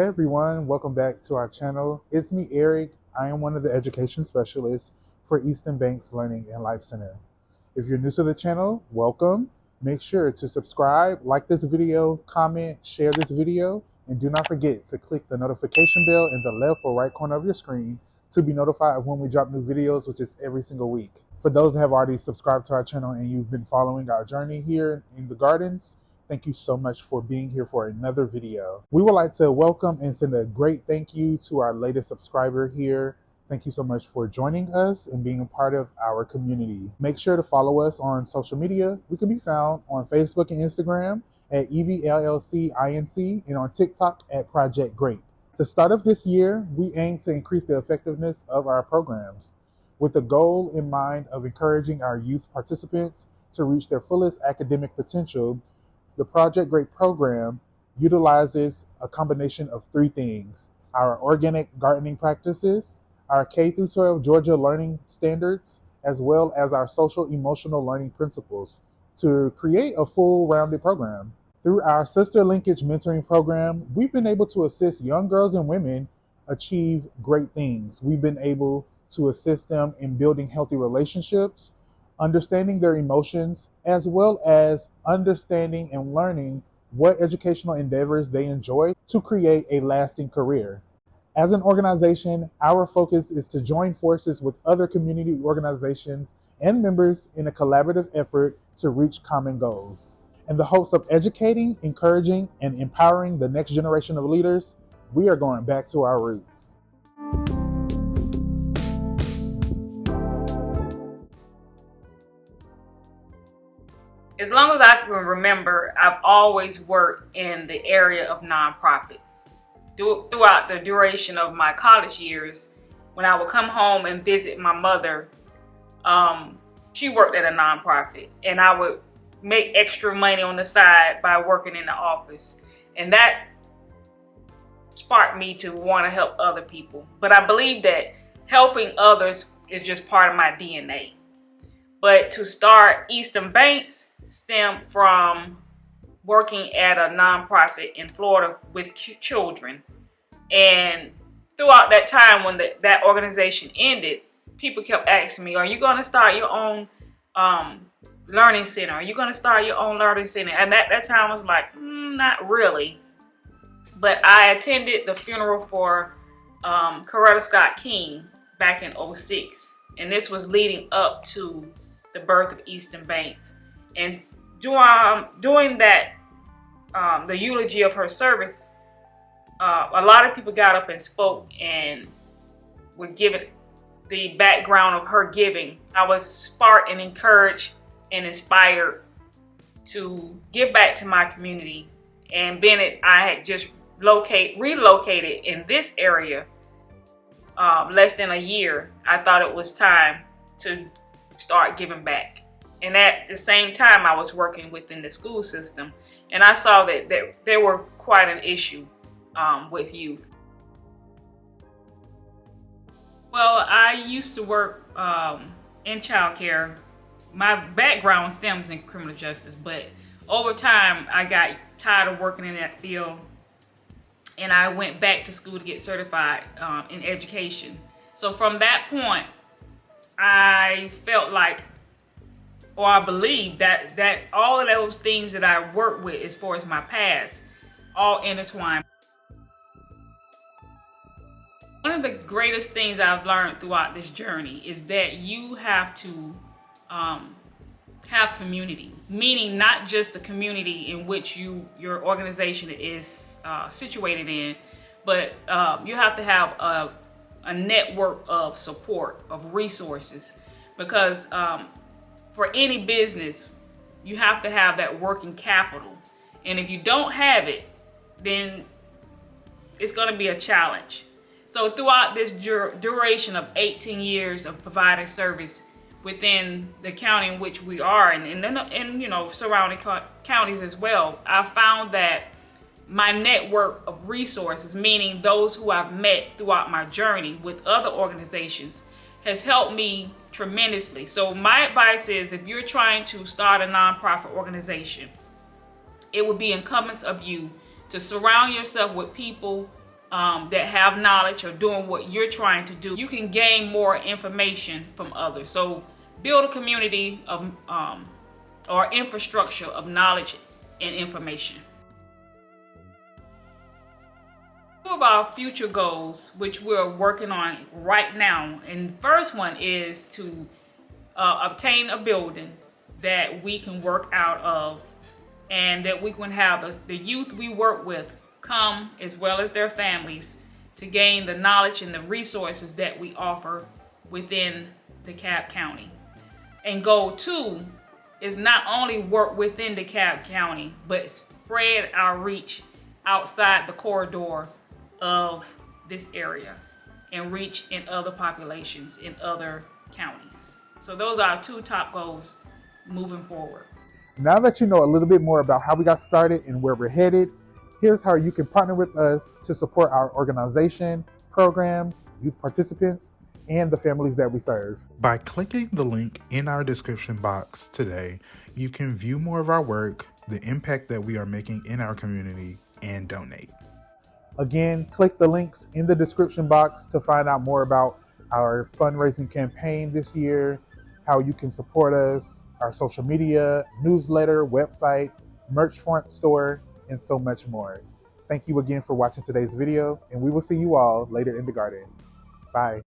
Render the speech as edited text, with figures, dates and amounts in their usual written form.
Hey everyone, welcome back to our channel. It's me, Eric. I am one of the education specialists for Easton Bank's Learning and Life Center. If you're new to the channel, welcome. Make sure to subscribe, like this video, comment, share this video, and do not forget to click the notification bell in the left or right corner of your screen to be notified of when we drop new videos, which is every single week. For those that have already subscribed to our channel and you've been following our journey here in the gardens, thank you so much for being here for another video. We would like to welcome and send a great thank you to our latest subscriber here. Thank you so much for joining us and being a part of our community. Make sure to follow us on social media. We can be found on Facebook and Instagram at EVLLCINC and on TikTok at Project Great. At the start of this year, we aim to increase the effectiveness of our programs with the goal in mind of encouraging our youth participants to reach their fullest academic potential. The Project Great program utilizes a combination of three things: our organic gardening practices, our K-12 Georgia learning standards, as well as our social emotional learning principles to create a full rounded program. Through our Sister Linkage Mentoring Program, we've been able to assist young girls and women achieve great things. We've been able to assist them in building healthy relationships, understanding their emotions, as well as understanding and learning what educational endeavors they enjoy to create a lasting career. As an organization, our focus is to join forces with other community organizations and members in a collaborative effort to reach common goals. In the hopes of educating, encouraging, and empowering the next generation of leaders, we are going back to our roots. As long as I can remember, I've always worked in the area of nonprofits. Throughout the duration of my college years, when I would come home and visit my mother, she worked at a nonprofit, and I would make extra money on the side by working in the office. And that sparked me to want to help other people. But I believe that helping others is just part of my DNA. But to start Easton Banks stemmed from working at a nonprofit in Florida with children. And throughout that time when that organization ended, people kept asking me, are you going to start your own learning center? Are you going to start your own learning center? And that time I was like, not really. But I attended the funeral for Coretta Scott King back in '06. And this was leading up to the birth of Easton Banks. And during that, the eulogy of her service, a lot of people got up and spoke and were given the background of her giving. I was sparked and encouraged and inspired to give back to my community. And Bennett, I had just relocated in this area less than a year. I thought it was time to start giving back. And at the same time, I was working within the school system, and I saw that there were quite an issue with youth. Well, I used to work in childcare. My background stems in criminal justice, but over time, I got tired of working in that field, and I went back to school to get certified in education. So from that point, I felt like, or I believe that all of those things that I work with as far as my past all intertwine. One of the greatest things I've learned throughout this journey is that you have to have community, meaning not just the community in which your organization is situated in, but you have to have a network of support, of resources, because for any business, you have to have that working capital. And if you don't have it, then it's going to be a challenge. So throughout this duration of 18 years of providing service within the county in which we are, and you know, surrounding counties as well, I found that my network of resources, meaning those who I've met throughout my journey with other organizations, has helped me tremendously. So my advice is, if you're trying to start a nonprofit organization, it would be incumbent of you to surround yourself with people that have knowledge or doing what you're trying to do, you can gain more information from others. So build a community of or infrastructure of knowledge and information. Two of our future goals, which we're working on right now, and the first one is to obtain a building that we can work out of, and that we can have the youth we work with come, as well as their families, to gain the knowledge and the resources that we offer within DeKalb County. And goal 2 is not only work within DeKalb County, but spread our reach outside the corridor of this area and reach in other populations in other counties. So those are our 2 top goals moving forward. Now that you know a little bit more about how we got started and where we're headed, here's how you can partner with us to support our organization, programs, youth participants, and the families that we serve. By clicking the link in our description box today, you can view more of our work, the impact that we are making in our community, and donate. Again, click the links in the description box to find out more about our fundraising campaign this year, how you can support us, our social media, newsletter, website, merch front store, and so much more. Thank you again for watching today's video, and we will see you all later in the garden. Bye.